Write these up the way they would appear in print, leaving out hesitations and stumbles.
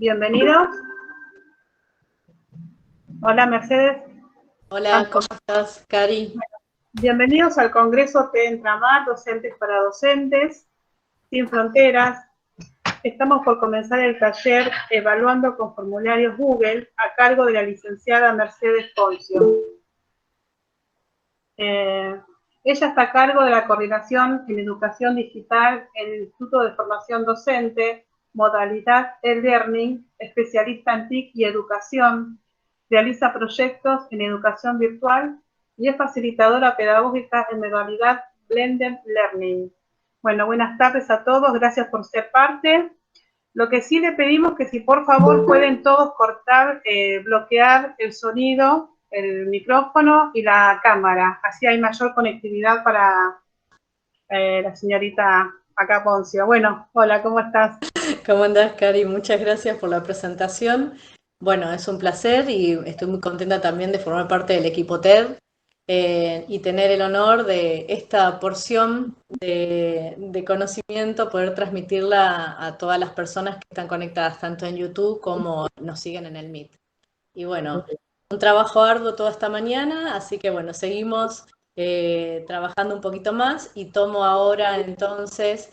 Bienvenidos. Hola, Mercedes. Hola, ¿cómo estás, Cari? Bienvenidos al Congreso TE Entramar, Docentes para Docentes, Sin Fronteras. Estamos por comenzar el taller Evaluando con Formularios Google a cargo de la licenciada Mercedes Poncio. Ella está a cargo de la coordinación en educación digital en el Instituto de Formación Docente, modalidad e-learning, especialista en TIC y educación, realiza proyectos en educación virtual y es facilitadora pedagógica en modalidad Blended Learning. Bueno, buenas tardes a todos, gracias por ser parte. Lo que sí le pedimos que si por favor pueden todos cortar, bloquear el sonido, el micrófono y la cámara, así hay mayor conectividad para la señorita acá Poncio. Bueno, hola, ¿cómo estás? ¿Cómo andás, Cari? Muchas gracias por la presentación. Bueno, es un placer y estoy muy contenta también de formar parte del equipo TED y tener el honor de esta porción de conocimiento, poder transmitirla a todas las personas que están conectadas tanto en YouTube como nos siguen en el Meet. Y bueno, un trabajo arduo toda esta mañana, así que bueno, seguimos trabajando un poquito más y tomo ahora entonces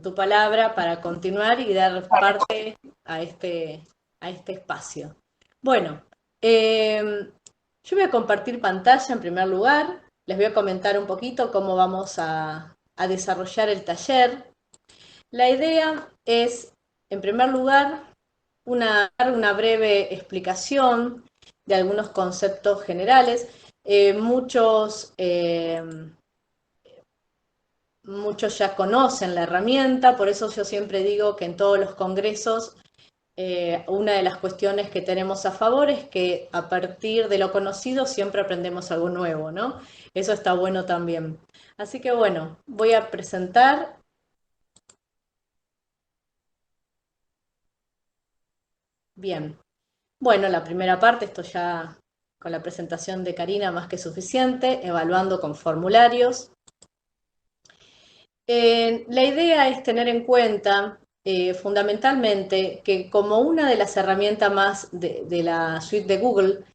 tu palabra para continuar y dar parte a este espacio. Bueno, yo voy a compartir pantalla en primer lugar, les voy a comentar un poquito cómo vamos a desarrollar el taller. La idea es, en primer lugar, una breve explicación de algunos conceptos generales. Muchos ya conocen la herramienta, por eso yo siempre digo que en todos los congresos una de las cuestiones que tenemos a favor es que a partir de lo conocido siempre aprendemos algo nuevo, ¿no? Eso está bueno también. Así que bueno, voy a presentar. Bien. Bueno, la primera parte, esto ya con la presentación de Karina más que suficiente, evaluando con formularios. La idea es tener en cuenta fundamentalmente que como una de las herramientas más de la suite de Google,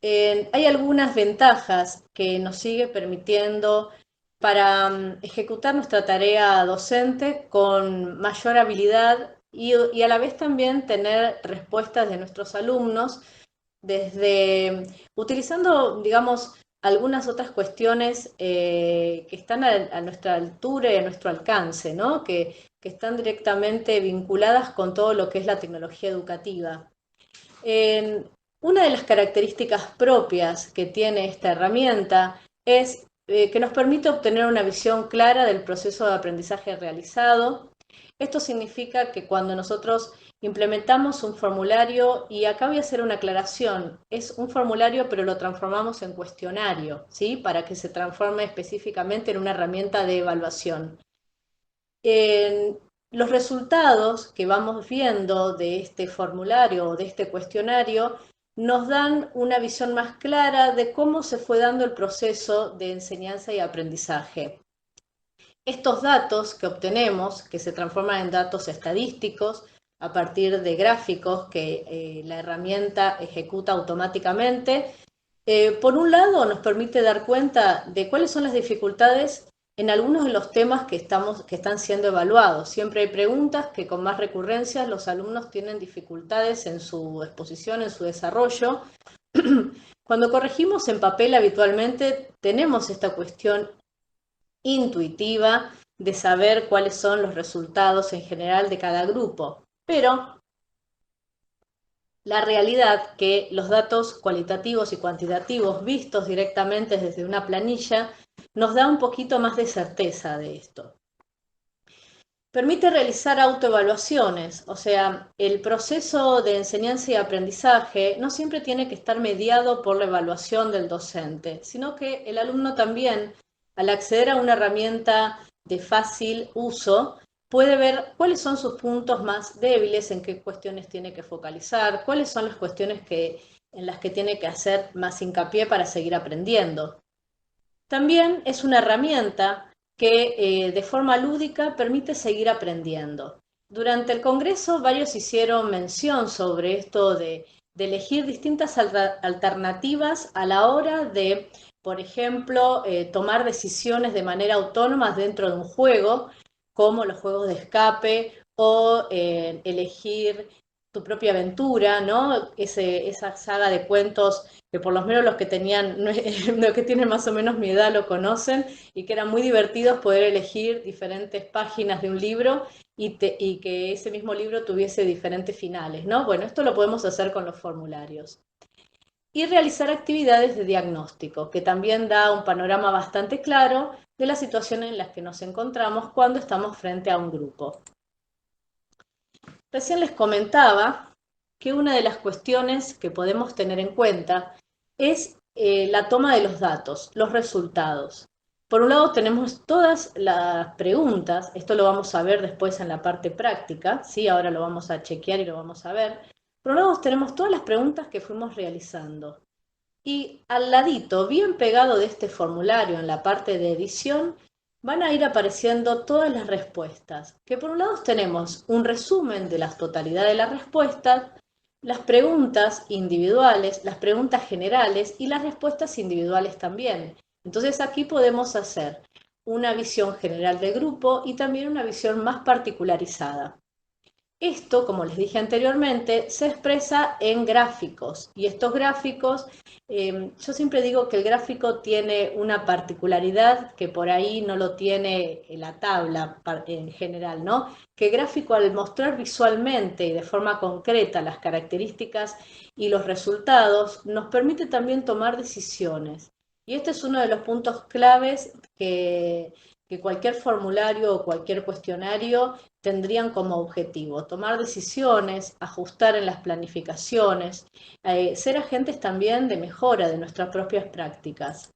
hay algunas ventajas que nos sigue permitiendo para ejecutar nuestra tarea docente con mayor habilidad y a la vez también tener respuestas de nuestros alumnos desde utilizando, digamos, algunas otras cuestiones que están a nuestra altura y a nuestro alcance, ¿no? Que están directamente vinculadas con todo lo que es la tecnología educativa. Una de las características propias que tiene esta herramienta es que nos permite obtener una visión clara del proceso de aprendizaje realizado. Esto significa que cuando nosotros implementamos un formulario, y acá voy a hacer una aclaración, es un formulario pero lo transformamos en cuestionario, ¿sí? Para que se transforme específicamente en una herramienta de evaluación. Los resultados que vamos viendo de este formulario o de este cuestionario nos dan una visión más clara de cómo se fue dando el proceso de enseñanza y aprendizaje. Estos datos que obtenemos, que se transforman en datos estadísticos a partir de gráficos que la herramienta ejecuta automáticamente, por un lado nos permite dar cuenta de cuáles son las dificultades en algunos de los temas que están siendo evaluados. Siempre hay preguntas que con más recurrencia los alumnos tienen dificultades en su exposición, en su desarrollo. Cuando corregimos en papel habitualmente tenemos esta cuestión intuitiva de saber cuáles son los resultados en general de cada grupo, pero la realidad que los datos cualitativos y cuantitativos vistos directamente desde una planilla nos da un poquito más de certeza de esto. Permite realizar autoevaluaciones, o sea, el proceso de enseñanza y aprendizaje no siempre tiene que estar mediado por la evaluación del docente, sino que el alumno también, al acceder a una herramienta de fácil uso, puede ver cuáles son sus puntos más débiles, en qué cuestiones tiene que focalizar, cuáles son las cuestiones en las que tiene que hacer más hincapié para seguir aprendiendo. También es una herramienta que de forma lúdica permite seguir aprendiendo. Durante el Congreso varios hicieron mención sobre esto de elegir distintas alternativas a la hora de, por ejemplo, tomar decisiones de manera autónoma dentro de un juego, como los juegos de escape o elegir tu propia aventura, ¿no? Esa saga de cuentos que por lo menos los que tenían, los que tienen más o menos mi edad lo conocen, y que eran muy divertidos poder elegir diferentes páginas de un libro y que ese mismo libro tuviese diferentes finales, ¿no? Bueno, esto lo podemos hacer con los formularios. Y realizar actividades de diagnóstico, que también da un panorama bastante claro de la situación en la que nos encontramos cuando estamos frente a un grupo. Recién les comentaba que una de las cuestiones que podemos tener en cuenta es la toma de los datos, los resultados. Por un lado tenemos todas las preguntas, esto lo vamos a ver después en la parte práctica, ¿sí? Ahora lo vamos a chequear y lo vamos a ver. Por un lado tenemos todas las preguntas que fuimos realizando. Y al ladito, bien pegado de este formulario en la parte de edición, van a ir apareciendo todas las respuestas, que por un lado tenemos un resumen de la totalidad de las respuestas, las preguntas individuales, las preguntas generales y las respuestas individuales también. Entonces aquí podemos hacer una visión general del grupo y también una visión más particularizada. Esto, como les dije anteriormente, se expresa en gráficos y estos gráficos, yo siempre digo que el gráfico tiene una particularidad que por ahí no lo tiene la tabla en general, ¿no? Que el gráfico, al mostrar visualmente y de forma concreta las características y los resultados, nos permite también tomar decisiones. Y este es uno de los puntos claves que cualquier formulario o cualquier cuestionario tendrían como objetivo: tomar decisiones, ajustar en las planificaciones, ser agentes también de mejora de nuestras propias prácticas.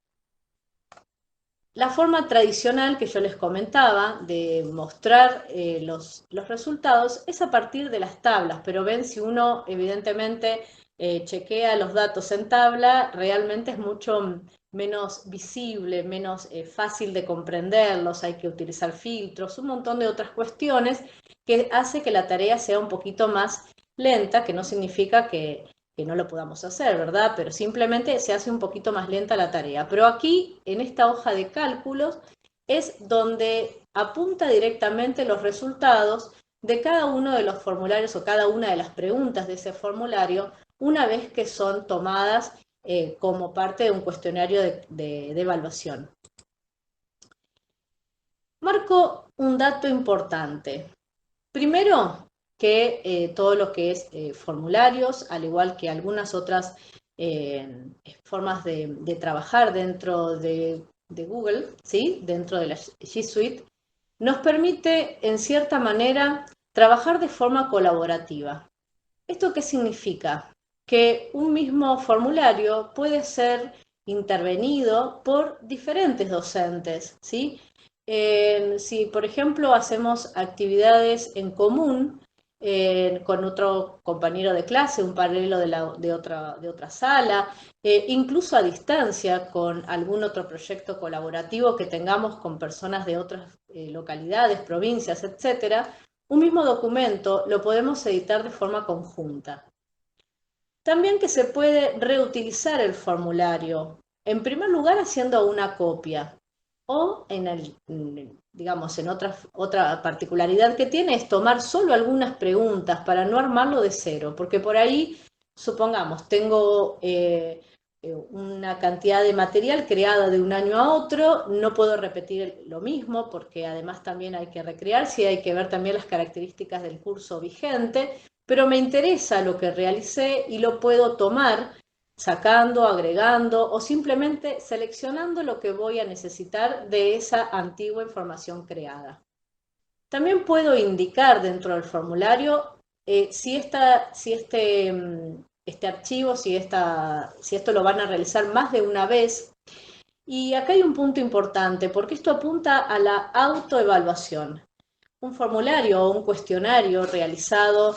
La forma tradicional que yo les comentaba de mostrar los resultados es a partir de las tablas, pero ven, si uno evidentemente chequea los datos en tabla, realmente es mucho menos visible, menos fácil de comprenderlos, hay que utilizar filtros, un montón de otras cuestiones que hace que la tarea sea un poquito más lenta, que no significa que no lo podamos hacer, ¿verdad? Pero simplemente se hace un poquito más lenta la tarea. Pero aquí, en esta hoja de cálculos, es donde apunta directamente los resultados de cada uno de los formularios o cada una de las preguntas de ese formulario, una vez que son tomadas como parte de un cuestionario de evaluación. Marco un dato importante. Primero, que todo lo que es formularios, al igual que algunas otras formas de trabajar dentro de Google, ¿sí? Dentro de la G Suite, nos permite, en cierta manera, trabajar de forma colaborativa. ¿Esto qué significa? Que un mismo formulario puede ser intervenido por diferentes docentes, ¿sí? Si, por ejemplo, hacemos actividades en común con otro compañero de clase, un paralelo de otra sala, incluso a distancia con algún otro proyecto colaborativo que tengamos con personas de otras localidades, provincias, etcétera, un mismo documento lo podemos editar de forma conjunta. También que se puede reutilizar el formulario, en primer lugar haciendo una copia, o digamos, en otra particularidad que tiene es tomar solo algunas preguntas para no armarlo de cero, porque por ahí, supongamos, tengo una cantidad de material creada de un año a otro, no puedo repetir lo mismo porque además también hay que recrearse y hay que ver también las características del curso vigente, pero me interesa lo que realicé y lo puedo tomar sacando, agregando o simplemente seleccionando lo que voy a necesitar de esa antigua información creada. También puedo indicar dentro del formulario si este archivo, si esto lo van a realizar más de una vez. Y acá hay un punto importante, porque esto apunta a la autoevaluación. Un formulario o un cuestionario realizado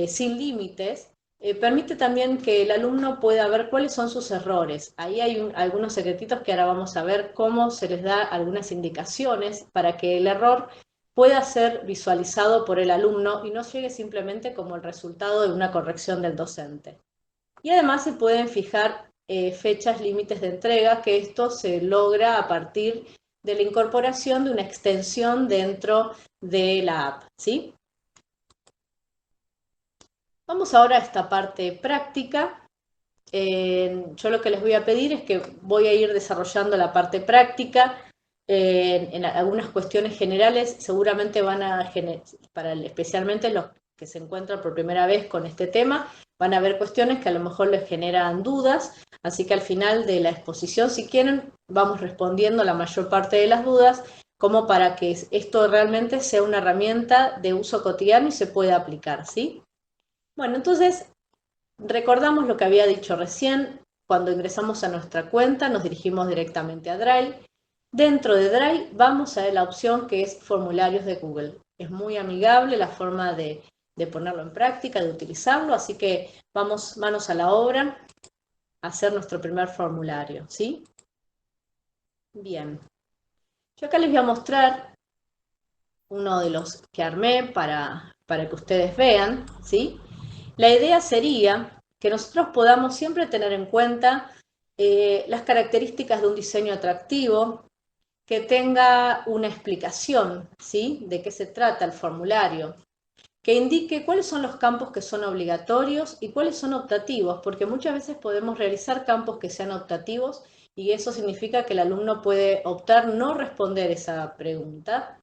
sin límites permite también que el alumno pueda ver cuáles son sus errores. Ahí hay algunos secretitos que ahora vamos a ver cómo se les da algunas indicaciones para que el error pueda ser visualizado por el alumno y no llegue simplemente como el resultado de una corrección del docente. Y además se pueden fijar fechas límites de entrega, que esto se logra a partir de la incorporación de una extensión dentro de la app, ¿sí? Vamos ahora a esta parte práctica. Yo lo que les voy a pedir es que voy a ir desarrollando la parte práctica. En algunas cuestiones generales seguramente van a especialmente los que se encuentran por primera vez con este tema, van a haber cuestiones que a lo mejor les generan dudas, así que al final de la exposición, si quieren, vamos respondiendo la mayor parte de las dudas, como para que esto realmente sea una herramienta de uso cotidiano y se pueda aplicar, ¿sí? Bueno, entonces recordamos lo que había dicho recién. Cuando ingresamos a nuestra cuenta nos dirigimos directamente a Drive. Dentro de Drive vamos a ver la opción que es formularios de Google. Es muy amigable la forma de ponerlo en práctica, de utilizarlo, así que vamos manos a la obra a hacer nuestro primer formulario, ¿sí? Bien. Yo acá les voy a mostrar uno de los que armé para que ustedes vean, ¿sí? La idea sería que nosotros podamos siempre tener en cuenta las características de un diseño atractivo, que tenga una explicación, ¿sí? De qué se trata el formulario, que indique cuáles son los campos que son obligatorios y cuáles son optativos, porque muchas veces podemos realizar campos que sean optativos y eso significa que el alumno puede optar no responder esa pregunta.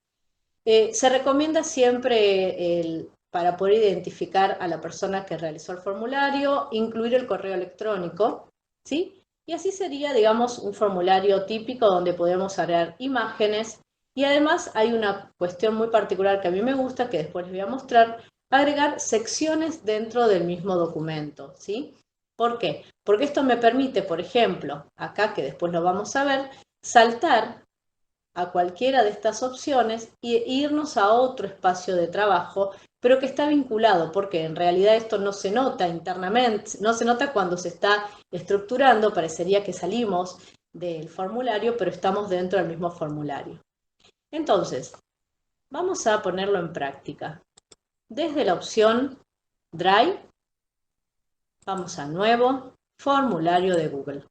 Se recomienda siempre, para poder identificar a la persona que realizó el formulario, incluir el correo electrónico, ¿sí? Y así sería, digamos, un formulario típico donde podemos agregar imágenes. Y además hay una cuestión muy particular que a mí me gusta, que después les voy a mostrar, agregar secciones dentro del mismo documento, ¿sí? ¿Por qué? Porque esto me permite, por ejemplo, acá que después lo vamos a ver, saltar a cualquiera de estas opciones e irnos a otro espacio de trabajo, pero que está vinculado, porque en realidad esto no se nota internamente, no se nota cuando se está estructurando, parecería que salimos del formulario, pero estamos dentro del mismo formulario. Entonces, vamos a ponerlo en práctica. Desde la opción Drive, vamos a Nuevo, Formulario de Google.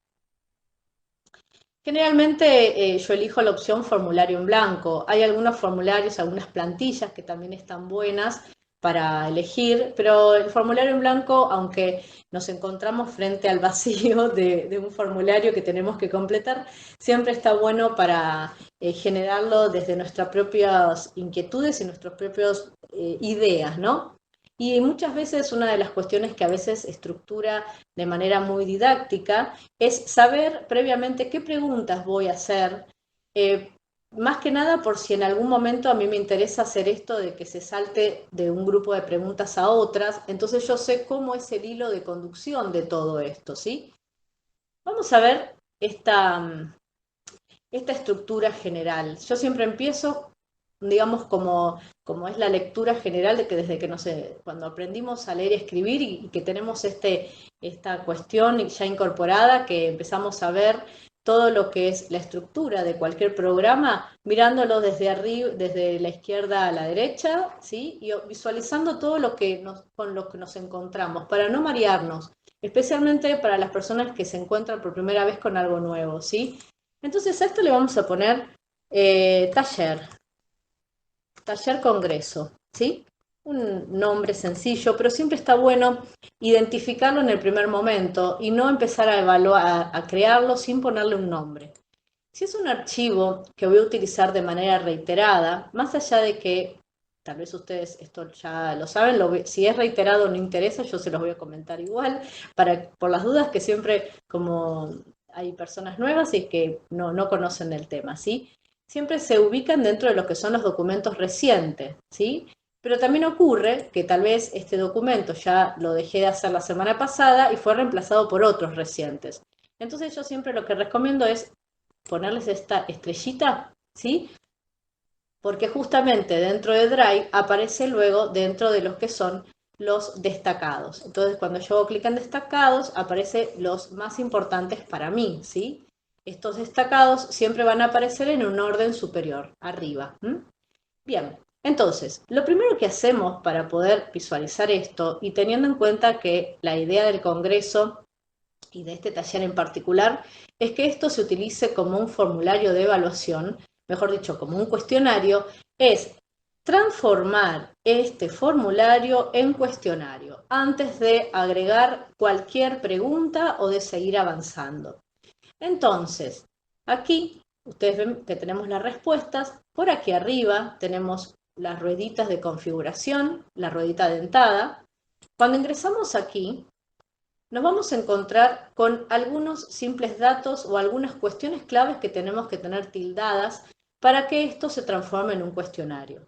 Generalmente yo elijo la opción formulario en blanco. Hay algunos formularios, algunas plantillas que también están buenas para elegir, pero el formulario en blanco, aunque nos encontramos frente al vacío de un formulario que tenemos que completar, siempre está bueno para generarlo desde nuestras propias inquietudes y nuestras propias ideas, ¿no? Y muchas veces una de las cuestiones que a veces estructura de manera muy didáctica es saber previamente qué preguntas voy a hacer, más que nada por si en algún momento a mí me interesa hacer esto de que se salte de un grupo de preguntas a otras, entonces yo sé cómo es el hilo de conducción de todo esto, ¿sí? Vamos a ver esta estructura general. Yo siempre empiezo, digamos, como es la lectura general de que desde que, no sé, cuando aprendimos a leer y escribir y que tenemos esta cuestión ya incorporada, que empezamos a ver todo lo que es la estructura de cualquier programa, mirándolo desde arriba, desde la izquierda a la derecha, ¿sí? Y visualizando todo lo que con lo que nos encontramos, para no marearnos, especialmente para las personas que se encuentran por primera vez con algo nuevo, ¿sí? Entonces a esto le vamos a poner taller congreso, ¿sí? Un nombre sencillo, pero siempre está bueno identificarlo en el primer momento y no empezar a evaluar, a crearlo sin ponerle un nombre. Si es un archivo que voy a utilizar de manera reiterada, más allá de que, tal vez ustedes esto ya lo saben, si es reiterado o no interesa, yo se los voy a comentar igual, por las dudas que siempre, como hay personas nuevas y que no conocen el tema, ¿sí? Siempre se ubican dentro de lo que son los documentos recientes, ¿sí? Pero también ocurre que tal vez este documento ya lo dejé de hacer la semana pasada y fue reemplazado por otros recientes. Entonces yo siempre lo que recomiendo es ponerles esta estrellita, ¿sí? Porque justamente dentro de Drive aparece luego dentro de los que son los destacados. Entonces cuando yo hago clic en destacados aparecen los más importantes para mí, ¿sí? Estos destacados siempre van a aparecer en un orden superior, arriba. ¿Mm? Bien, Entonces, lo primero que hacemos para poder visualizar esto, y teniendo en cuenta que la idea del Congreso y de este taller en particular, es que esto se utilice como un formulario de evaluación, mejor dicho, como un cuestionario, es transformar este formulario en cuestionario antes de agregar cualquier pregunta o de seguir avanzando. Entonces, aquí ustedes ven que tenemos las respuestas. Por aquí arriba tenemos las rueditas de configuración, la ruedita dentada. Cuando ingresamos aquí, nos vamos a encontrar con algunos simples datos o algunas cuestiones claves que tenemos que tener tildadas para que esto se transforme en un cuestionario.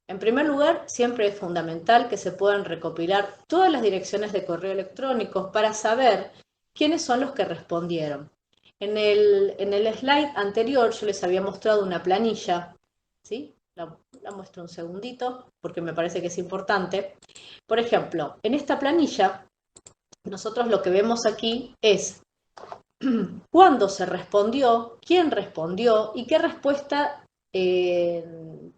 En primer lugar, siempre es fundamental que se puedan recopilar todas las direcciones de correo electrónico para saber quiénes son los que respondieron. En el slide anterior yo les había mostrado una planilla, ¿sí? La muestro un segundito porque me parece que es importante. Por ejemplo, en esta planilla nosotros lo que vemos aquí es cuándo se respondió, quién respondió y qué respuesta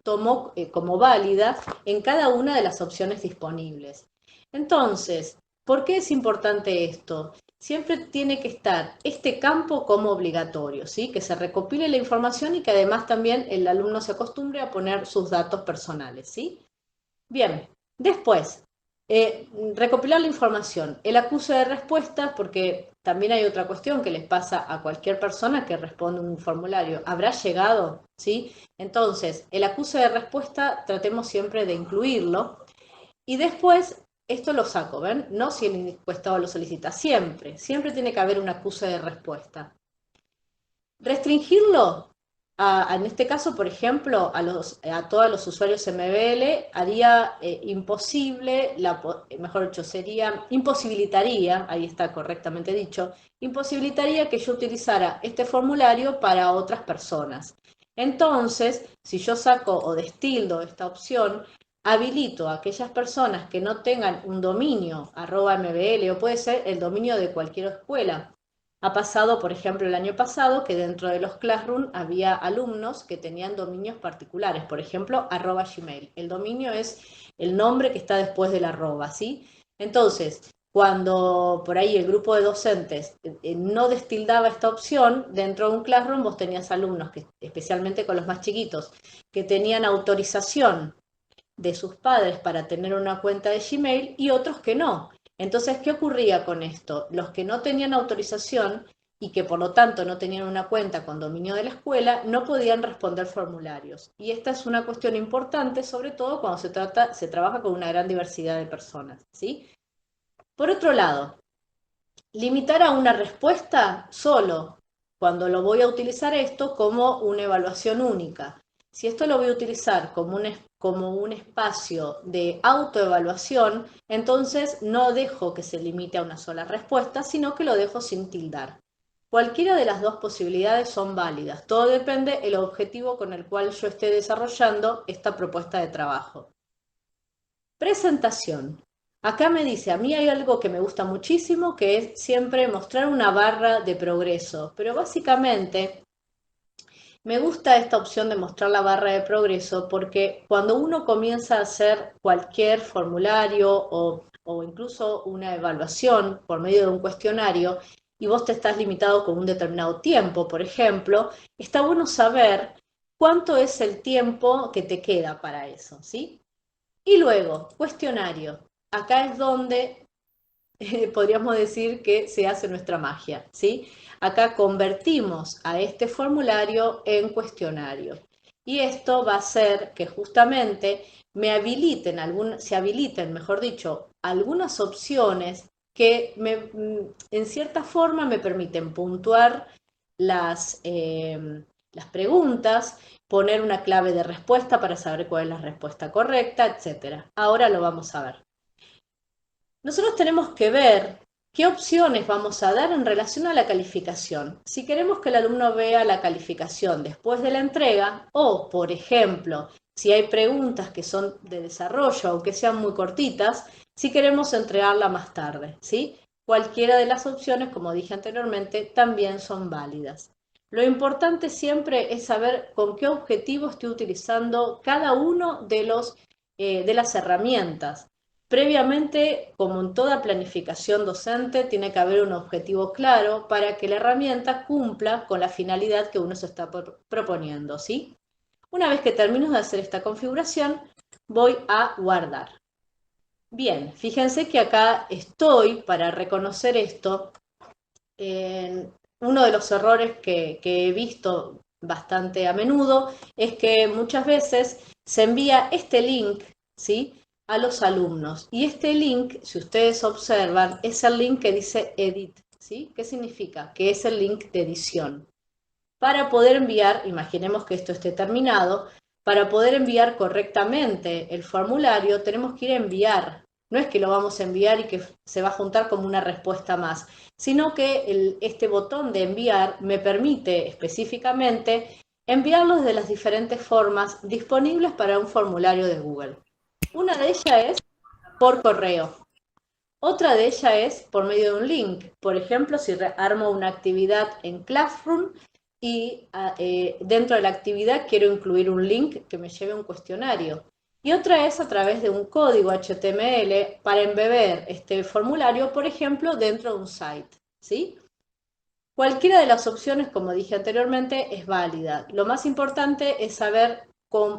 tomó como válida en cada una de las opciones disponibles. Entonces, ¿por qué es importante esto? Siempre tiene que estar este campo como obligatorio, ¿sí? Que se recopile la información y que además también el alumno se acostumbre a poner sus datos personales, ¿sí? Bien, después, recopilar la información, el acuse de respuesta, porque también hay otra cuestión que les pasa a cualquier persona que responde un formulario. ¿Habrá llegado? ¿Sí? Entonces, el acuse de respuesta tratemos siempre de incluirlo. Y después, esto lo saco, ¿ven? No si el encuestado lo solicita, siempre. Siempre tiene que haber un acuse de respuesta. Restringirlo, en este caso, por ejemplo, a todos los usuarios MBL haría imposible, mejor dicho, imposibilitaría, ahí está correctamente dicho, imposibilitaría que yo utilizara este formulario para otras personas. Entonces, si yo saco o destildo esta opción, habilito a aquellas personas que no tengan un dominio @mbl o puede ser el dominio de cualquier escuela. Ha pasado, por ejemplo, el año pasado que dentro de los Classroom había alumnos que tenían dominios particulares, por ejemplo, @gmail. El dominio es el nombre que está después del arroba, ¿sí? Entonces, cuando por ahí el grupo de docentes no destildaba esta opción, dentro de un Classroom vos tenías alumnos, que, especialmente con los más chiquitos, que tenían autorización de sus padres para tener una cuenta de Gmail y otros que no. Entonces, ¿qué ocurría con esto? Los que no tenían autorización y que por lo tanto no tenían una cuenta con dominio de la escuela, no podían responder formularios. Y esta es una cuestión importante, sobre todo cuando se trabaja con una gran diversidad de personas, ¿sí? Por otro lado, limitar a una respuesta solo cuando lo voy a utilizar esto como una evaluación única. Si esto lo voy a utilizar como un espacio de autoevaluación, entonces no dejo que se limite a una sola respuesta, sino que lo dejo sin tildar. Cualquiera de las dos posibilidades son válidas. Todo depende del objetivo con el cual yo esté desarrollando esta propuesta de trabajo. Presentación. Acá me dice, a mí hay algo que me gusta muchísimo, que es siempre mostrar una barra de progreso, pero básicamente me gusta esta opción de mostrar la barra de progreso porque cuando uno comienza a hacer cualquier formulario o incluso una evaluación por medio de un cuestionario y vos te estás limitado con un determinado tiempo, por ejemplo, está bueno saber cuánto es el tiempo que te queda para eso, ¿sí? Y luego, cuestionario. Acá es donde podríamos decir que se hace nuestra magia, ¿sí? Acá convertimos a este formulario en cuestionario. Y esto va a hacer que justamente se habiliten, mejor dicho, algunas opciones que en cierta forma me permiten puntuar las preguntas, poner una clave de respuesta para saber cuál es la respuesta correcta, etc. Ahora lo vamos a ver. Nosotros tenemos que ver qué opciones vamos a dar en relación a la calificación. Si queremos que el alumno vea la calificación después de la entrega o, por ejemplo, si hay preguntas que son de desarrollo aunque sean muy cortitas, si queremos entregarla más tarde, ¿sí? Cualquiera de las opciones, como dije anteriormente, también son válidas. Lo importante siempre es saber con qué objetivo estoy utilizando cada uno de las herramientas. Previamente, como en toda planificación docente, tiene que haber un objetivo claro para que la herramienta cumpla con la finalidad que uno se está proponiendo, ¿sí? Una vez que termino de hacer esta configuración, voy a guardar. Bien, fíjense que acá estoy para reconocer esto. Uno de los errores que he visto bastante a menudo es que muchas veces se envía este link, ¿sí?, a los alumnos. Y este link, si ustedes observan, es el link que dice Edit, ¿sí? ¿Qué significa? Que es el link de edición. Para poder enviar, imaginemos que esto esté terminado, para poder enviar correctamente el formulario tenemos que ir a enviar. No es que lo vamos a enviar y que se va a juntar como una respuesta más, sino que este botón de enviar me permite específicamente enviarlo de las diferentes formas disponibles para un formulario de Google. Una de ellas es por correo. Otra de ellas es por medio de un link. Por ejemplo, si armo una actividad en Classroom y dentro de la actividad quiero incluir un link que me lleve a un cuestionario. Y otra es a través de un código HTML para embeber este formulario, por ejemplo, dentro de un site, ¿sí? Cualquiera de las opciones, como dije anteriormente, es válida. Lo más importante es saber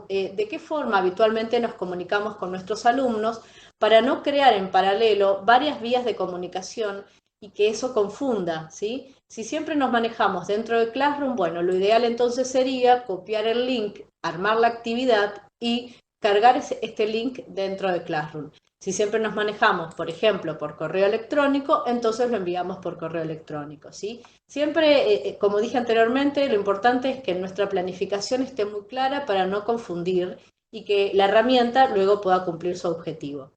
de qué forma habitualmente nos comunicamos con nuestros alumnos para no crear en paralelo varias vías de comunicación y que eso confunda, ¿sí? Si siempre nos manejamos dentro de Classroom, bueno, lo ideal entonces sería copiar el link, armar la actividad y cargar este link dentro de Classroom. Si siempre nos manejamos, por ejemplo, por correo electrónico, entonces lo enviamos por correo electrónico, ¿sí? Siempre, como dije anteriormente, lo importante es que nuestra planificación esté muy clara para no confundir y que la herramienta luego pueda cumplir su objetivo.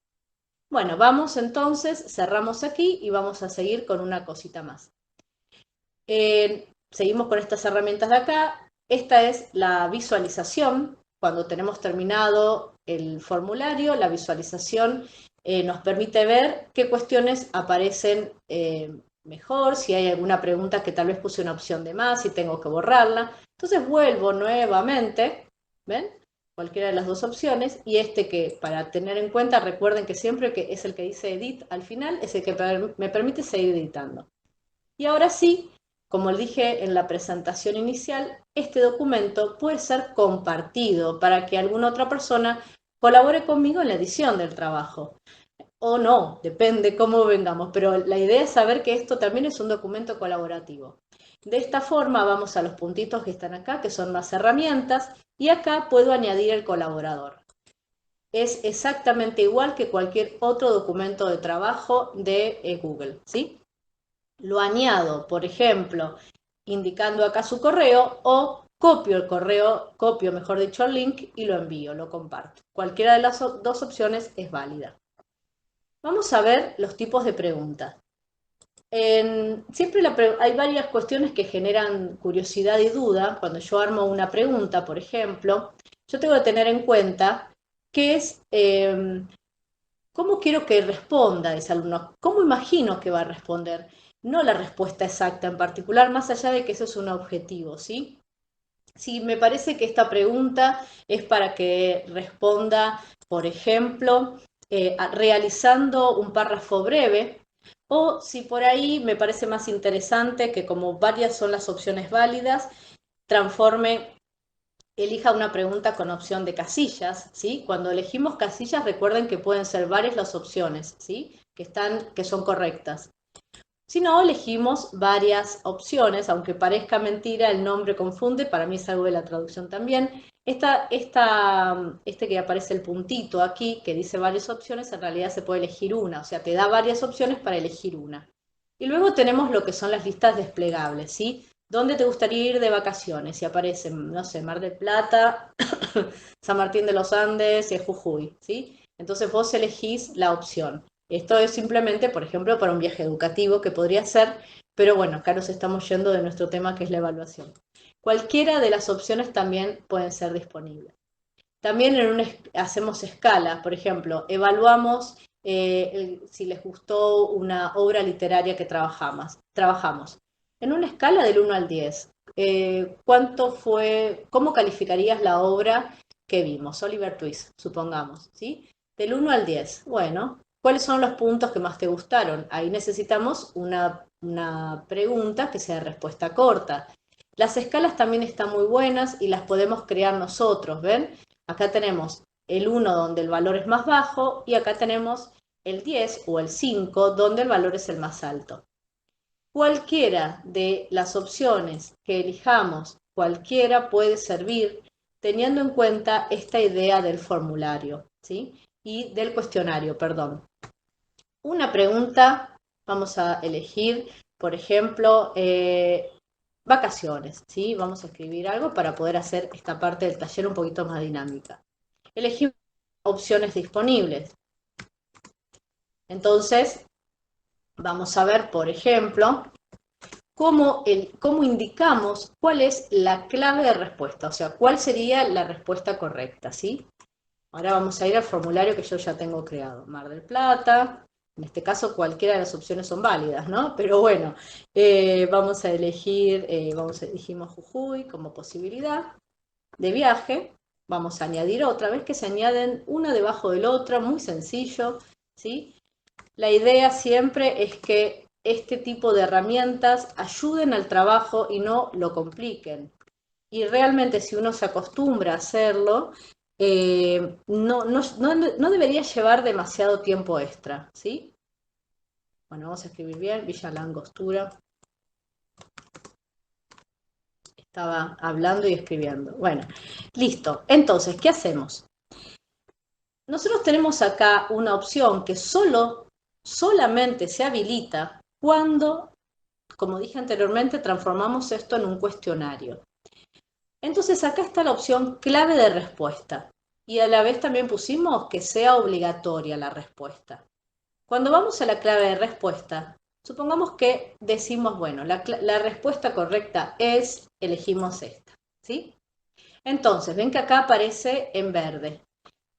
Bueno, vamos entonces, cerramos aquí y vamos a seguir con una cosita más. Seguimos con estas herramientas de acá. Esta es la visualización. Cuando tenemos terminado el formulario, la visualización nos permite ver qué cuestiones aparecen mejor, si hay alguna pregunta que tal vez puse una opción de más, si tengo que borrarla. Entonces vuelvo nuevamente, ¿ven? Cualquiera de las dos opciones, y este que para tener en cuenta, recuerden que siempre que es el que dice edit al final, es el que me permite seguir editando. Y ahora sí, como dije en la presentación inicial, este documento puede ser compartido para que alguna otra persona colabore conmigo en la edición del trabajo. O no, depende cómo vengamos, pero la idea es saber que esto también es un documento colaborativo. De esta forma vamos a los puntitos que están acá, que son más herramientas, y acá puedo añadir el colaborador. Es exactamente igual que cualquier otro documento de trabajo de Google, ¿sí? Lo añado, por ejemplo, indicando acá su correo, o copio el correo, copio mejor dicho el link y lo envío, lo comparto. Cualquiera de las dos opciones es válida. Vamos a ver los tipos de preguntas. Siempre hay varias cuestiones que generan curiosidad y duda. Cuando yo armo una pregunta, por ejemplo, yo tengo que tener en cuenta qué es, cómo quiero que responda ese alumno, cómo imagino que va a responder, no la respuesta exacta en particular, más allá de que eso es un objetivo, ¿sí? Si me parece que esta pregunta es para que responda, por ejemplo, realizando un párrafo breve, o si por ahí me parece más interesante que como varias son las opciones válidas, elija una pregunta con opción de casillas, ¿sí? Cuando elegimos casillas, recuerden que pueden ser varias las opciones, ¿sí? Que son correctas. Si no, elegimos varias opciones, aunque parezca mentira, el nombre confunde, para mí es algo de la traducción también. Este que aparece el puntito aquí, que dice varias opciones, en realidad se puede elegir una, o sea, te da varias opciones para elegir una. Y luego tenemos lo que son las listas desplegables, ¿sí? ¿Dónde te gustaría ir de vacaciones? Y aparecen, no sé, Mar del Plata, San Martín de los Andes y Jujuy, ¿sí? Entonces vos elegís la opción. Esto es simplemente, por ejemplo, para un viaje educativo que podría ser, pero bueno, acá nos estamos yendo de nuestro tema que es la evaluación. Cualquiera de las opciones también pueden ser disponibles. También hacemos escala, por ejemplo, evaluamos si les gustó una obra literaria que trabajamos. En una escala del 1 al 10, ¿cómo calificarías la obra que vimos? Oliver Twist, supongamos, ¿sí? Del 1 al 10. Bueno, ¿cuáles son los puntos que más te gustaron? Ahí necesitamos una pregunta que sea de respuesta corta. Las escalas también están muy buenas y las podemos crear nosotros, ¿ven? Acá tenemos el 1 donde el valor es más bajo y acá tenemos el 10 o el 5 donde el valor es el más alto. Cualquiera de las opciones que elijamos, cualquiera puede servir teniendo en cuenta esta idea del formulario, ¿sí? Y del cuestionario, perdón. Una pregunta, vamos a elegir, por ejemplo, vacaciones, ¿sí? Vamos a escribir algo para poder hacer esta parte del taller un poquito más dinámica. Elegimos opciones disponibles. Entonces, vamos a ver, por ejemplo, cómo indicamos cuál es la clave de respuesta, o sea, cuál sería la respuesta correcta, ¿sí? Ahora vamos a ir al formulario que yo ya tengo creado. Mar del Plata, en este caso cualquiera de las opciones son válidas, ¿no? Pero bueno, vamos a elegir, elegimos Jujuy como posibilidad de viaje. Vamos a añadir otra vez que se añaden una debajo de la otra, muy sencillo, ¿sí? La idea siempre es que este tipo de herramientas ayuden al trabajo y no lo compliquen. Y realmente si uno se acostumbra a hacerlo, no debería llevar demasiado tiempo extra, ¿sí? Bueno, vamos a escribir bien, Villa La Angostura. Estaba hablando y escribiendo. Bueno, listo. Entonces, ¿qué hacemos? Nosotros tenemos acá una opción que solamente se habilita cuando, como dije anteriormente, transformamos esto en un cuestionario. Entonces acá está la opción clave de respuesta y a la vez también pusimos que sea obligatoria la respuesta. Cuando vamos a la clave de respuesta, supongamos que decimos, bueno, la respuesta correcta es, elegimos esta, ¿sí? Entonces, ven que acá aparece en verde.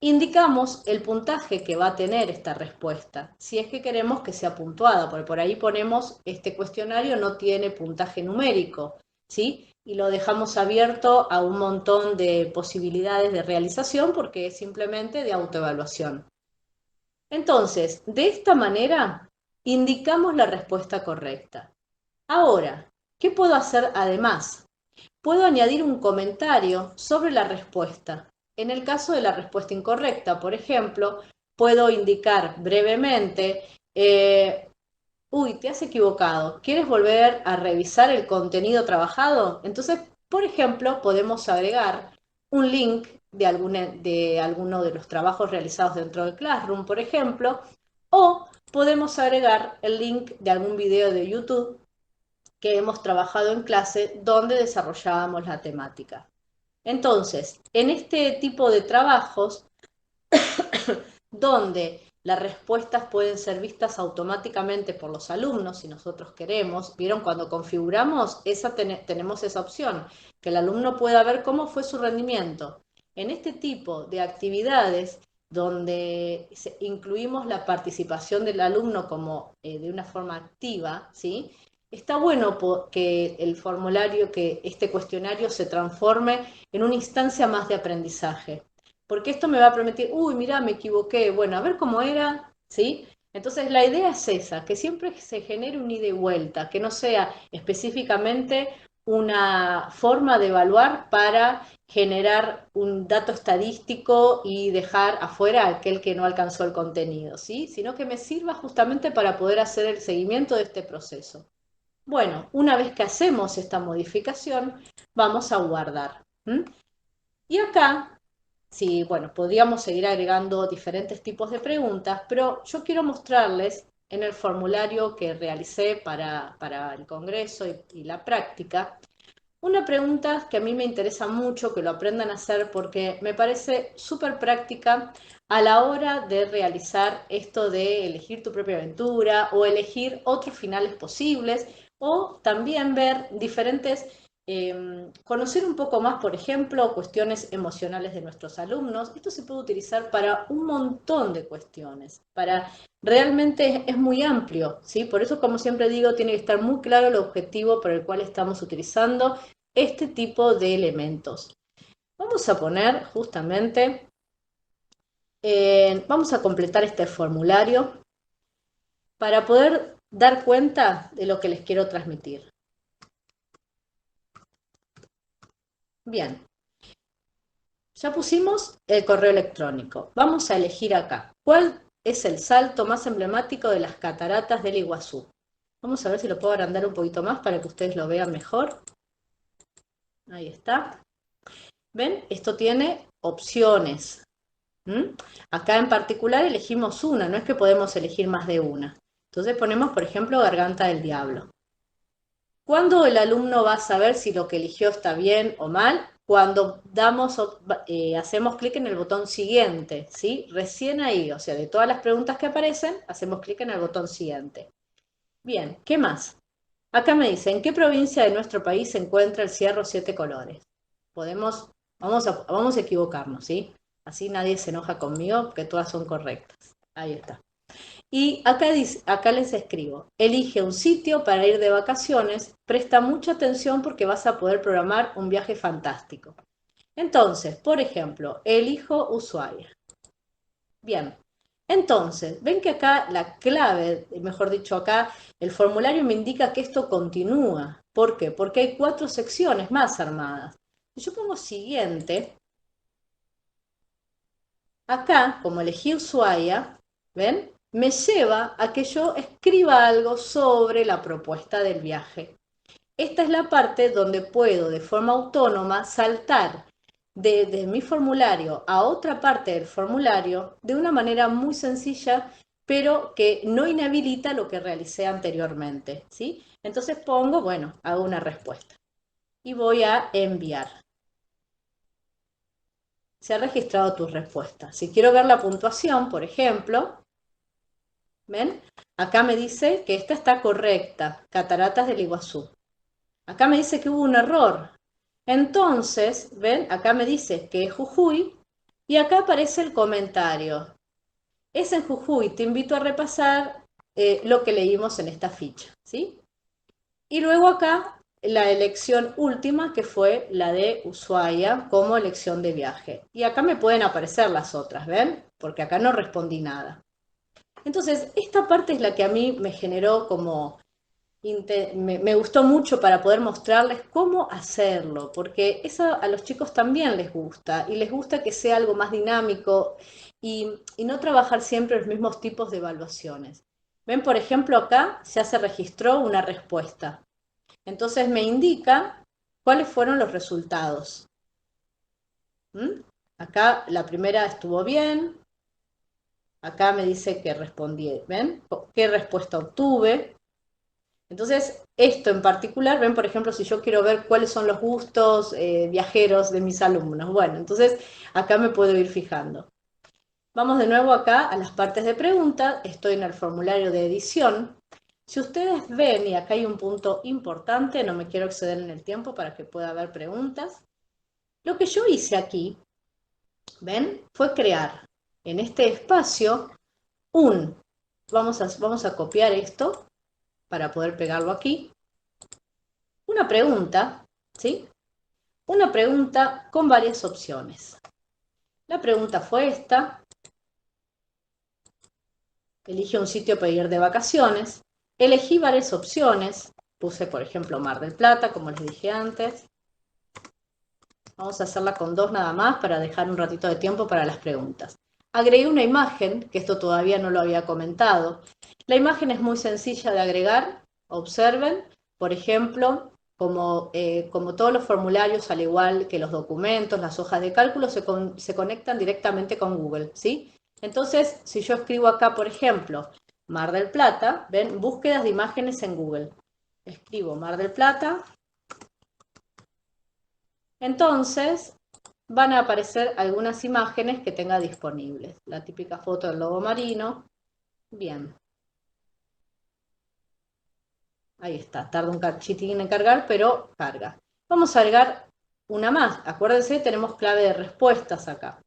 Indicamos el puntaje que va a tener esta respuesta, si es que queremos que sea puntuada, porque por ahí ponemos este cuestionario no tiene puntaje numérico, ¿sí? Y lo dejamos abierto a un montón de posibilidades de realización porque es simplemente de autoevaluación. Entonces, de esta manera, indicamos la respuesta correcta. Ahora, ¿qué puedo hacer además? Puedo añadir un comentario sobre la respuesta. En el caso de la respuesta incorrecta, por ejemplo, puedo indicar brevemente, uy, te has equivocado, ¿quieres volver a revisar el contenido trabajado? Entonces, por ejemplo, podemos agregar un link de alguno de los trabajos realizados dentro del Classroom, por ejemplo, o podemos agregar el link de algún video de YouTube que hemos trabajado en clase donde desarrollábamos la temática. Entonces, en este tipo de trabajos, donde las respuestas pueden ser vistas automáticamente por los alumnos si nosotros queremos, ¿vieron? Cuando configuramos, tenemos esa opción, que el alumno pueda ver cómo fue su rendimiento. En este tipo de actividades, donde incluimos la participación del alumno como de una forma activa, ¿sí? Está bueno que el formulario, que este cuestionario se transforme en una instancia más de aprendizaje. Porque esto me va a permitir, uy, mira, me equivoqué, bueno, a ver cómo era, ¿sí? Entonces la idea es esa, que siempre se genere un ida y vuelta, que no sea específicamente una forma de evaluar para generar un dato estadístico y dejar afuera a aquel que no alcanzó el contenido, ¿sí? Sino que me sirva justamente para poder hacer el seguimiento de este proceso. Bueno, una vez que hacemos esta modificación, vamos a guardar. Y acá, sí, bueno, podríamos seguir agregando diferentes tipos de preguntas, pero yo quiero mostrarles en el formulario que realicé para el congreso y la práctica, una pregunta que a mí me interesa mucho que lo aprendan a hacer porque me parece súper práctica a la hora de realizar esto de elegir tu propia aventura o elegir otros finales posibles o también ver diferentes, conocer un poco más, por ejemplo, cuestiones emocionales de nuestros alumnos. Esto se puede utilizar para un montón de cuestiones, realmente es muy amplio, ¿sí? Por eso, como siempre digo, tiene que estar muy claro el objetivo por el cual estamos utilizando este tipo de elementos. Vamos a poner justamente, vamos a completar este formulario para poder dar cuenta de lo que les quiero transmitir. Bien, ya pusimos el correo electrónico. Vamos a elegir acá. ¿Cuál es el salto más emblemático de las cataratas del Iguazú? Vamos a ver si lo puedo agrandar un poquito más para que ustedes lo vean mejor. Ahí está. ¿Ven? Esto tiene opciones. Acá en particular elegimos una, no es que podemos elegir más de una. Entonces ponemos, por ejemplo, Garganta del Diablo. ¿Cuándo el alumno va a saber si lo que eligió está bien o mal? Cuando hacemos clic en el botón siguiente, ¿sí? Recién ahí, o sea, de todas las preguntas que aparecen, hacemos clic en el botón siguiente. Bien, ¿qué más? Acá me dice, ¿en qué provincia de nuestro país se encuentra el Cerro Siete Colores? Vamos a equivocarnos, ¿sí? Así nadie se enoja conmigo, porque todas son correctas. Ahí está. Y acá les escribo, elige un sitio para ir de vacaciones, presta mucha atención porque vas a poder programar un viaje fantástico. Entonces, por ejemplo, elijo Ushuaia. Bien, entonces, ven que acá la clave, mejor dicho, acá el formulario me indica que esto continúa. ¿Por qué? Porque hay 4 secciones más armadas. Si yo pongo siguiente, acá, como elegí Ushuaia, ¿ven? Me lleva a que yo escriba algo sobre la propuesta del viaje. Esta es la parte donde puedo de forma autónoma saltar de mi formulario a otra parte del formulario de una manera muy sencilla, pero que no inhabilita lo que realicé anteriormente, ¿sí? Entonces pongo, bueno, hago una respuesta y voy a enviar. Se ha registrado tu respuesta. Si quiero ver la puntuación, por ejemplo, ¿ven? Acá me dice que esta está correcta, Cataratas del Iguazú. Acá me dice que hubo un error. Entonces, ¿ven? Acá me dice que es Jujuy y acá aparece el comentario. Es en Jujuy, te invito a repasar lo que leímos en esta ficha, ¿sí? Y luego acá la elección última, que fue la de Ushuaia como elección de viaje. Y acá me pueden aparecer las otras, ¿ven? Porque acá no respondí nada. Entonces, esta parte es la que a mí me generó como me gustó mucho para poder mostrarles cómo hacerlo, porque eso a los chicos también les gusta y les gusta que sea algo más dinámico y no trabajar siempre los mismos tipos de evaluaciones. Ven, por ejemplo, acá ya se registró una respuesta. Entonces me indica cuáles fueron los resultados. Acá la primera estuvo bien. Acá me dice que respondí, ¿ven? ¿Qué respuesta obtuve? Entonces, esto en particular, ven, por ejemplo, si yo quiero ver cuáles son los gustos viajeros de mis alumnos. Bueno, entonces acá me puedo ir fijando. Vamos de nuevo acá a las partes de preguntas. Estoy en el formulario de edición. Si ustedes ven, y acá hay un punto importante, no me quiero exceder en el tiempo para que pueda haber preguntas. Lo que yo hice aquí, ven, fue crear en este espacio vamos a copiar esto para poder pegarlo aquí. Una pregunta, ¿sí? Una pregunta con varias opciones. La pregunta fue esta. Elige un sitio para ir de vacaciones. Elegí varias opciones. Puse, por ejemplo, Mar del Plata, como les dije antes. Vamos a hacerla con 2 nada más para dejar un ratito de tiempo para las preguntas. Agregué una imagen, que esto todavía no lo había comentado. La imagen es muy sencilla de agregar. Observen, por ejemplo, como todos los formularios, al igual que los documentos, las hojas de cálculo, se conectan directamente con Google, ¿sí? Entonces, si yo escribo acá, por ejemplo, Mar del Plata, ven, búsquedas de imágenes en Google. Escribo Mar del Plata. Entonces, van a aparecer algunas imágenes que tenga disponibles. La típica foto del lobo marino. Bien. Ahí está, tarda un cachitín en cargar, pero carga. Vamos a agregar una más. Acuérdense, tenemos clave de respuestas acá.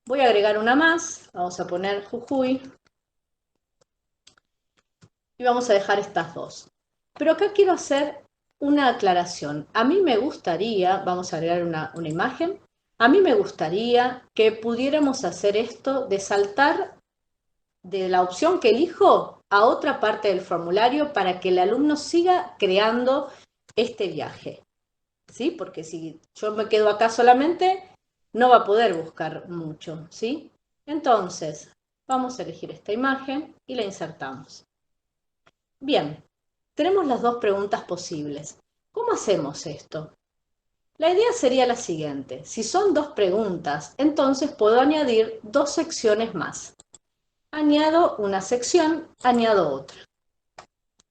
Voy a agregar una más. Vamos a poner Jujuy. Y vamos a dejar estas 2. Pero acá quiero hacer una aclaración. A mí me gustaría, vamos a agregar una imagen, a mí me gustaría que pudiéramos hacer esto de saltar de la opción que elijo a otra parte del formulario para que el alumno siga creando este viaje, ¿sí? Porque si yo me quedo acá solamente, no va a poder buscar mucho, ¿sí? Entonces, vamos a elegir esta imagen y la insertamos. Bien, tenemos las dos preguntas posibles. ¿Cómo hacemos esto? La idea sería la siguiente. Si son dos preguntas, entonces puedo añadir dos secciones más. Añado una sección, añado otra.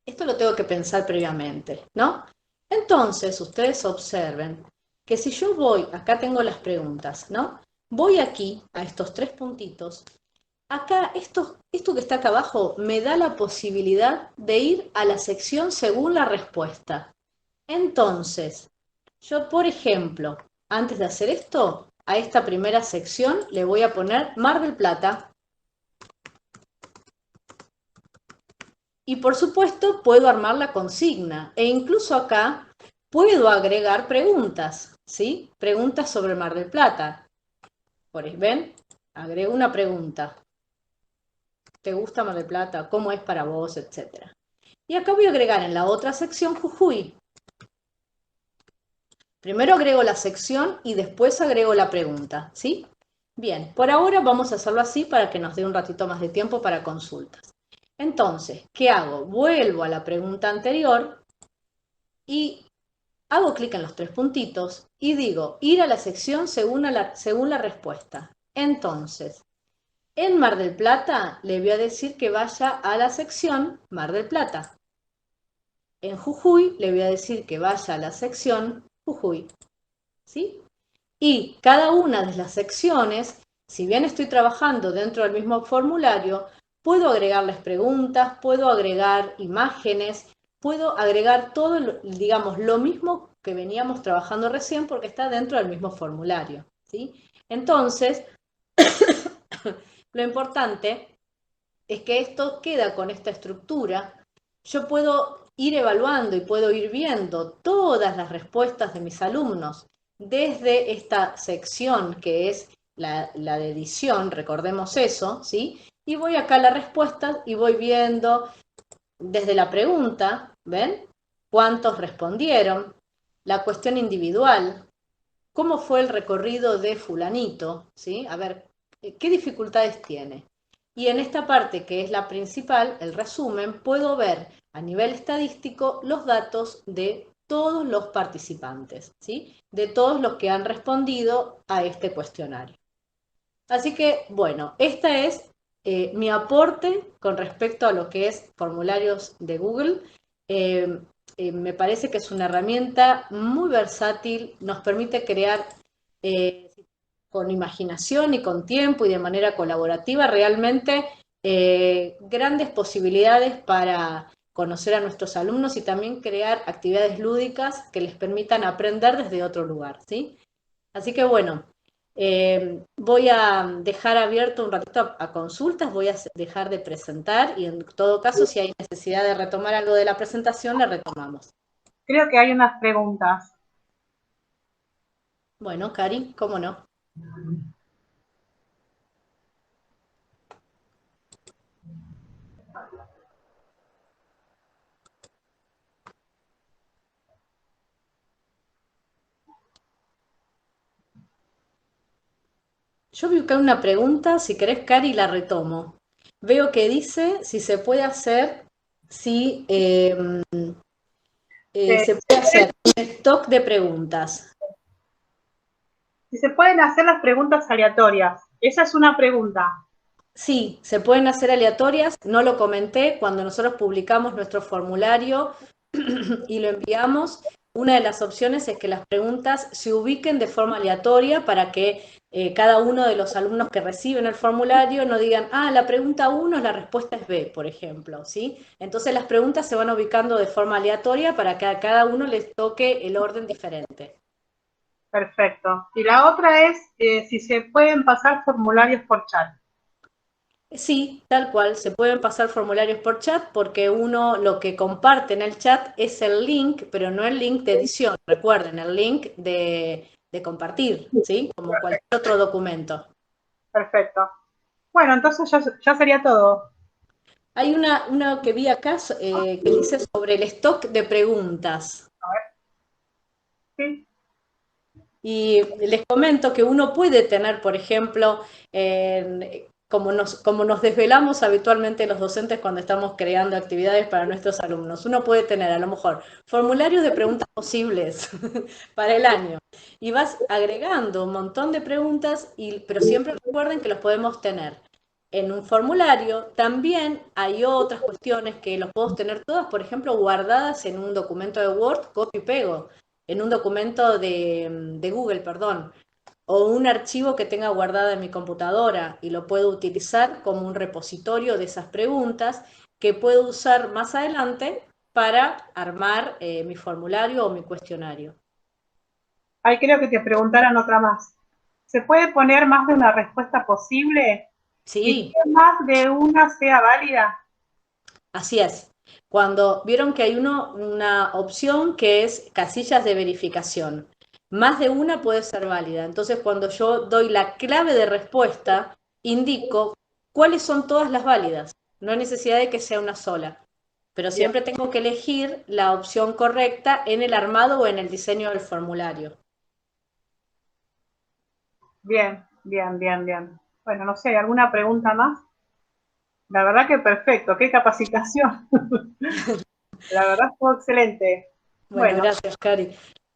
Esto lo tengo que pensar previamente, ¿no? Entonces, ustedes observen que si yo voy, acá tengo las preguntas, ¿no? Voy aquí a estos tres puntitos. Acá, esto que está acá abajo me da la posibilidad de ir a la sección según la respuesta. Entonces, yo, por ejemplo, antes de hacer esto, a esta primera sección le voy a poner Mar del Plata. Y por supuesto puedo armar la consigna e incluso acá puedo agregar preguntas, ¿sí? Preguntas sobre Mar del Plata. ¿Ven? Agrego una pregunta. ¿Te gusta Mar del Plata? ¿Cómo es para vos? Etcétera. Y acá voy a agregar en la otra sección Jujuy. Primero agrego la sección y después agrego la pregunta, ¿sí? Bien, por ahora vamos a hacerlo así para que nos dé un ratito más de tiempo para consultas. Entonces, ¿qué hago? Vuelvo a la pregunta anterior y hago clic en los tres puntitos y digo ir a la sección según la respuesta. Entonces, en Mar del Plata le voy a decir que vaya a la sección Mar del Plata. En Jujuy le voy a decir que vaya a la sección Jujuy. ¿Sí? Y cada una de las secciones, si bien estoy trabajando dentro del mismo formulario, puedo agregarles preguntas, puedo agregar imágenes, puedo agregar todo, digamos, lo mismo que veníamos trabajando recién porque está dentro del mismo formulario, ¿sí? Entonces, lo importante es que esto queda con esta estructura. Yo puedo ir evaluando y puedo ir viendo todas las respuestas de mis alumnos desde esta sección que es la de edición, recordemos eso, ¿sí? Y voy acá a la respuesta y voy viendo desde la pregunta, ¿ven? ¿Cuántos respondieron? La cuestión individual, ¿cómo fue el recorrido de fulanito? ¿Sí? A ver, ¿qué dificultades tiene? Y en esta parte, que es la principal, el resumen, puedo ver a nivel estadístico los datos de todos los participantes, ¿sí? De todos los que han respondido a este cuestionario. Así que, bueno, esta es mi aporte con respecto a lo que es formularios de Google. Eh, Me parece que es una herramienta muy versátil, nos permite crear con imaginación y con tiempo y de manera colaborativa realmente grandes posibilidades para conocer a nuestros alumnos y también crear actividades lúdicas que les permitan aprender desde otro lugar, ¿sí? Así que bueno, voy a dejar abierto un ratito a consultas, voy a dejar de presentar y en todo caso si hay necesidad de retomar algo de la presentación, la retomamos. Creo que hay unas preguntas. Bueno, Cari, ¿cómo no? Yo vi acá una pregunta, si querés, Cari, la retomo. Veo que dice si se puede hacer, si se puede hacer un stock de preguntas. Si se pueden hacer las preguntas aleatorias. Esa es una pregunta. Sí, se pueden hacer aleatorias. No lo comenté cuando nosotros publicamos nuestro formulario y lo enviamos. Una de las opciones es que las preguntas se ubiquen de forma aleatoria para que cada uno de los alumnos que reciben el formulario no digan, ah, la pregunta 1, la respuesta es B, por ejemplo, ¿sí? Entonces las preguntas se van ubicando de forma aleatoria para que a cada uno les toque el orden diferente. Perfecto. Y la otra es si se pueden pasar formularios por chat. Sí, tal cual, se pueden pasar formularios por chat porque uno lo que comparte en el chat es el link, pero no el link de edición. Recuerden, el link de compartir, ¿sí? Como cualquier otro documento. Perfecto. Bueno, entonces ya sería todo. Hay una que vi acá que dice sobre el stock de preguntas. A ver. Sí. Y les comento que uno puede tener, por ejemplo, como nos desvelamos habitualmente los docentes cuando estamos creando actividades para nuestros alumnos, uno puede tener a lo mejor formularios de preguntas posibles para el año y vas agregando un montón de preguntas, pero siempre recuerden que los podemos tener en un formulario. También hay otras cuestiones que los puedo tener todas, por ejemplo, guardadas en un documento de Word, copio y pego en un documento de Google, perdón, o un archivo que tenga guardada en mi computadora y lo puedo utilizar como un repositorio de esas preguntas que puedo usar más adelante para armar mi formulario o mi cuestionario. Ahí creo que te preguntaran otra más. ¿Se puede poner más de una respuesta posible y Sí, que más de una sea válida? así es. Cuando vieron que hay una opción que es casillas de verificación, más de una puede ser válida. Entonces, cuando yo doy la clave de respuesta, indico cuáles son todas las válidas. No hay necesidad de que sea una sola, pero Bien, siempre tengo que elegir la opción correcta en el armado o en el diseño del formulario. bien, bien, bien, bien. Bueno, no sé, ¿alguna pregunta más? La verdad que perfecto, qué capacitación. La verdad fue excelente. Bueno, Bueno, gracias, Cari.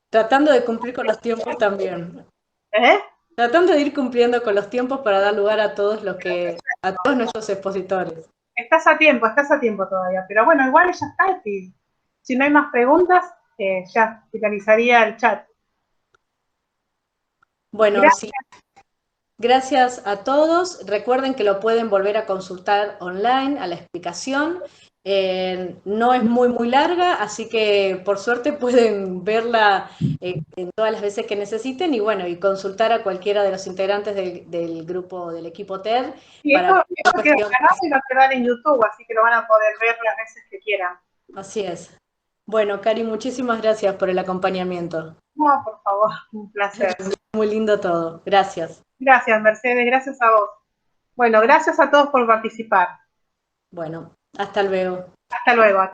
Tratando de cumplir con los tiempos también. ¿eh? Tratando de ir cumpliendo con los tiempos para dar lugar a a todos nuestros expositores. Estás a tiempo todavía. Pero bueno, igual ya está. Si no hay más preguntas, ya finalizaría el chat. Bueno, sí, Gracias. gracias a todos. Recuerden que lo pueden volver a consultar online a la explicación. No es muy larga, así que por suerte pueden verla en todas las veces que necesiten y bueno, y consultar a cualquiera de los integrantes del grupo, del equipo TED Y para esto cualquier queda cuestión. grabado y va a quedar en YouTube, así que lo van a poder ver las veces que quieran. Así es. Bueno, Cari, muchísimas gracias por el acompañamiento. No, por favor, un placer. Muy lindo todo. Gracias. Gracias, Mercedes, gracias a vos. Bueno, gracias a todos por participar. Bueno, hasta luego. Hasta luego.